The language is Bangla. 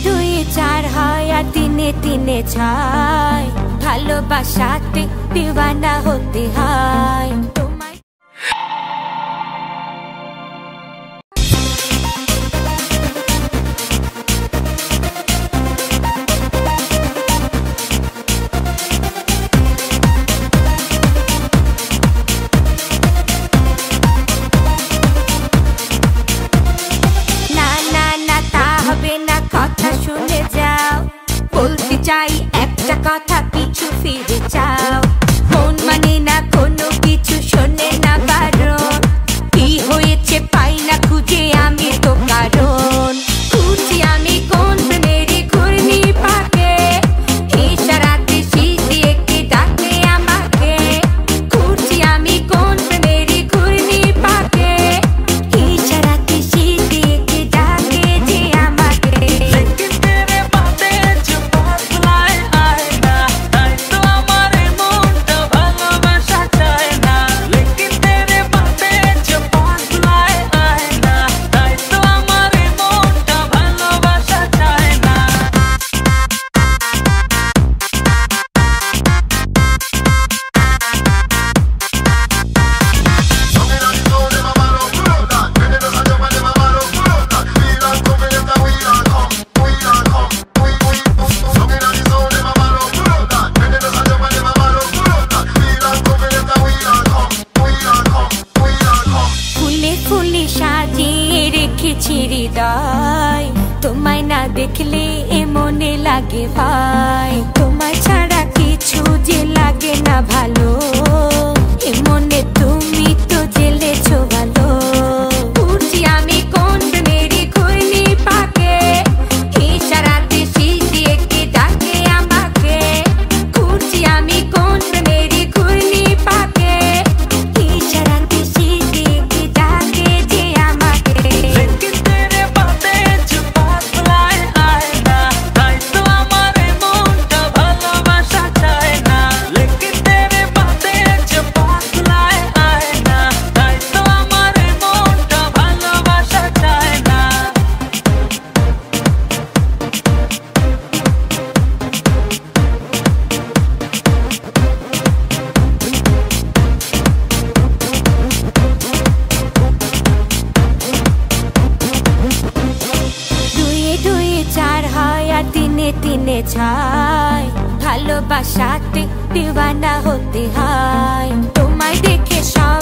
দুয়ে চার হয় আর তিনে তিনে ছয়, ভালোবাসাতে দিওয়ানা হতে হয়। বলতে চাই একটা কথা, পিছু ফিরে যাও। মন মানে না কোনো কিছু, শোনে না বারণ। কি হয়েছে পাই না খুঁজে আমি তো কারণ। খুঁজি আমি কোন প্রেমেরই ঘূর্ণি পাকে, ইশারাতে শীষ দিয়ে কে ডাকে আমাকে। খুঁজি আমি কোন প্রেমেরই ঘূর্ণি পাকে, ইশারাতে শীষ দিয়ে কে ডাকে যে আমাকে। হৃদয় তোমায় না দেখলে এ মনে লাগে ভাই, তোমায় ছাড়া কিছু যে লাগে না ভালো। এ মনে তুমি তো জেলেছো ভালো। খুঁজি আমি কোন প্রেমেরই ঘূর্ণি পাকে, ইশারাতে শীষ দিয়ে কে ডাকে আমাকে। খুঁজি আমি কোন প্রেমেরই ঘূর্ণি পাকে, ইশারাতে শীষ দিয়ে কে ডাকে যে আমাকে। তিনে তিনে ছয়, ভালোবাসাতে দিওয়ানা হতে হয়। তোমায় দেখে সব